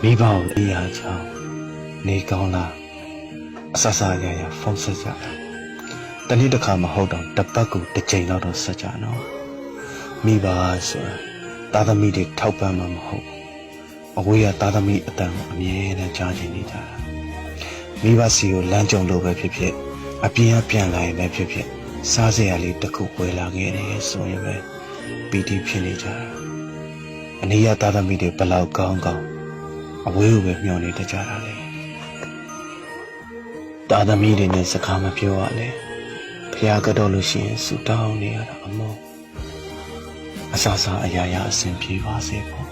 မိဘကိုအေးရချောင်းနေကောင်းလားအဆဆရရဖုန်းဆက်ကြတာတနေ့တစ်ခါမဟုတ်တော့တစ်ပတ်ကိုတစ်ချိန်တော့ဆက်ကြနော်မိဘဆိုတာသားသမီးတွေထောက်ပံ့မှမဟုတ်အဝေးကသားသမီးအတန်အမြဲတမ်းကြားချင်နေကြတာမိဘစီကိုလမ်းကြုံလို့ပဲဖြစ်ဖြစ်အပြင်ကပြန်လာရင်ပဲဖြစ်ဖြစ်စားစရာလေးတစ်ခုဝယ်လာခဲ့တယ်ဆိုရင်ပဲပီတိဖြစ်နေကြတာအနည်းရသားသမီးတွေဘလောက်ကောင်းကောင်းအဝေးကိုပဲမျှော်နေတကြတာလေသားသမီးတွေနဲ့စကားမပြောရလေဖျားကတော့လို့ရှိရင်ဆူတောင်းနေရတာအမောအဆဆအရာရာအဆင်ပြေပါစေပေါ့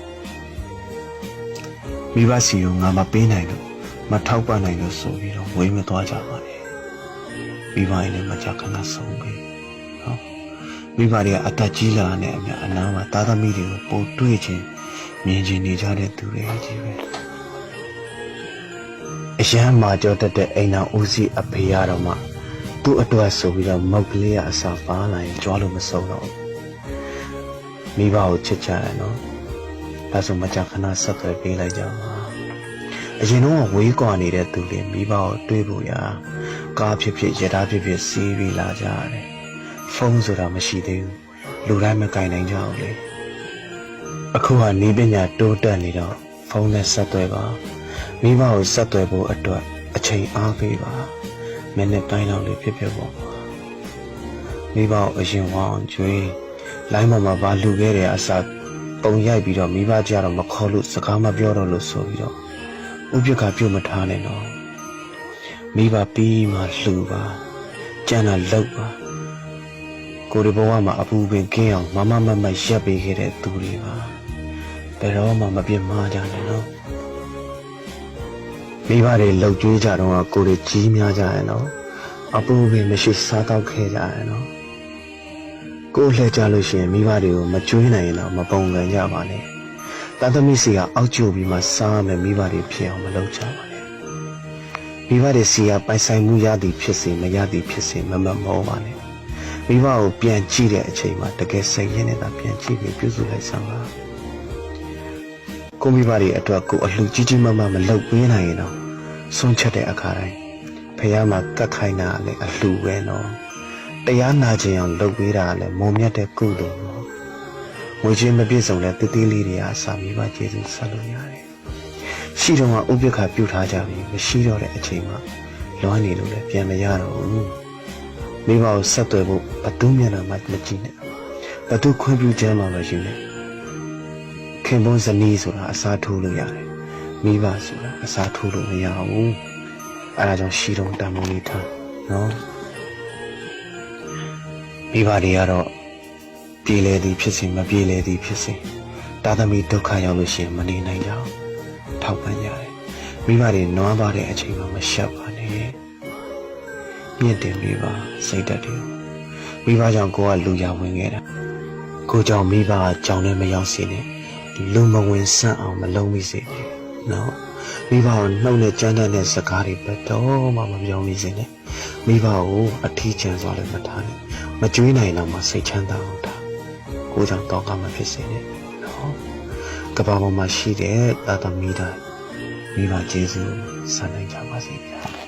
မိဘစီကိုငါမပေးနိုင်လို့မထောက်ပံ့နိုင်လို့ဆိုပြီးတော့ဝေးမသွားကြပါနဲ့မိဘတွေလည်းမကြခဏဆုံးပြီနော်မိဘတွေကအသက်ကြီးလာတဲ့အမြအနာမှာသားသမီးတွေကိုပို့တွေ့ချင်းမြင်ချင်နေကြတဲ့သူတွေကြီးပဲအရန်မာကြောတတ်တဲ့အိမ်တော်ဦးစီးအဖေရတော့မှသူ့အတွက်ဆိုပြီးတော့မုတ်ကလေးကအစာပါလာရင်ကြွားလို့မဆုံးတော့မိဘကိုချစ်ကြရနော်ဒါဆိုမကြခဏဆက်သွယ်ပေးလိုက်ကြပါအရင်တော့ဝေးကွာနေတဲ့သူတွေမိဘကိုတွေးဖို့ရာကားဖြစ်ဖြစ်ရထားဖြစ်ဖြစ်စီးပြီးလာကြရတယ်ဖုန်းဆိုတာမရှိသေးဘူးလူတိုင်းမကင်နိုင်ကြဘူးလေအခုကနေပညာတိုးတက်နေတော့ဖုန်းနဲ့ဆက်သွယ်ပါမိဘကိုဆက်သွယ်ဖို့အတွက်အချိန်အားပေးပါမိနစ်တိုင်းလောက်လေးဖြစ်ဖြစ်ပေါ့မိဘကိုအရင်ဝအောင်ကျွေးလိုင်းပေါ်မှာဘာလူခဲ့တယ်အစားပုံရိုက်ပြီးတော့မိဘကြတော့မခေါ်လို့စကားမပြောတော့လို့ဆိုပြီးတော့ဥပက္ခပြုတ်မထားနဲ့တော့မိဘပြီးမှလှူပါကြံတာလောက်ပါကိုဒီဘဝမှာအပူပင်ကင်းအောင်မမရက်ပေးခဲ့တဲ့သူတွေပါဘယ်တော့မှမပြစ်မှားကြနဲ့နော်မိဘတွေလှုပ်ကြွေးကြတော့ကိုတွေကြီးများကြရဲ့နော်အပူပင်မရှိစားတော့ခဲ့ကြရဲ့နော်ကိုလှည့်ကြလို့ရှိရင်မိဘတွေကိုမကျွေးနိုင်ရင်တော့မပုံကန်ကြပါနဲ့သားသမီးစီကအောက်ကျပြီးမှစားမယ်မိဘတွေဖြစ်အောင်မလုပ်ကြပါနဲ့မိဘတွေစီကပိုင်ဆိုင်မှုရသည်ဖြစ်စေမရသည်ဖြစ်စေမမောပါနဲ့မိဘကိုပြန်ကြည့်တဲ့အချိန်မှာတကယ်စိတ်ရင်းနေတာပြန်ကြည့်ပြီးပြုစုလိုက်စမ်းပါကိုမိဘတွေအတွက်ကိုအလှကြီးကြီးမမလုပ်ပေးနိုင်ရင်တော့ဆုံးချက်တဲ့အခါတိုင်းဖះမှာကတ်ခိုင်းတာလည်းအလှပဲနော်တရားနာခြင်းအောင်လုပ်ပေးတာလည်းမုံမြတ်တဲ့ကုသိုလ်နော်ငွေချင်းမပြည့်စုံတဲ့တည်လေးတွေအားစာမိဘကျေးဇူးဆက်လို့ရတယ်ရှိတော့မှဥပ္ပခါပြုထားကြပြီမရှိတော့တဲ့အချိန်မှာလွမ်းနေလို့လည်းပြန်မရတော့ဘူးမိဘကိုဆက်သွယ်ဖို့ဘသူမျက်နှာမှမကြည့်နဲ့ဘသူခွင့်ပြုခြင်းမှမယူနဲ့ခင်ပွန်းဇနီးဆိုတာအစားထိုးလို့ရတယ်မိဘဆိုတာအစားထိုးလို့မရဘူးအဲဒါကြောင့်ရှိတော့တန်ဖိုးလေးထားနော်မိဘတွေကတော့ပြေလေသည်ဖြစ်စေမပြေလေသည်ဖြစ်စေတာသမီဒုက္ခရောက်လို့ရှိရင်မနေနိုင်ကြဘူးထောက်ပံ့ရတယ်မိဘတွေနွားပါတဲ့အချိန်မှာမရှက်ပါနဲ့မြင့်တင်ပေးပါစိတ်ဓာတ်တွေမိဘကြောင့်ကိုကလူရဝင်ခဲ့တာကိုကြောင့်မိဘကကြောင်နဲ့မရောက်စေနဲ့လူမဝင်ဆန့်အောင်မလုံးမိစေနဲ့နော်မိဘကိုနှုတ်နဲ့ကြမ်းတမ်းတဲ့စကားတွေဘယ်တော့မှမပြောမိစေနဲ့မိဘကိုအထီးကျန်စွာလည်းမထားနဲ့မကြွေးနိုင်တော့မှစိတ်ချမ်းသာအောင်ထားကိုကြောင့်တော့ကမဖြစ်စေနဲ့နော်ကဘာပေါ်မှာရှိတဲ့သာသမီတိုင်းမိဘကျေးဇူးဆက်နိုင်ကြပါစေဗျာ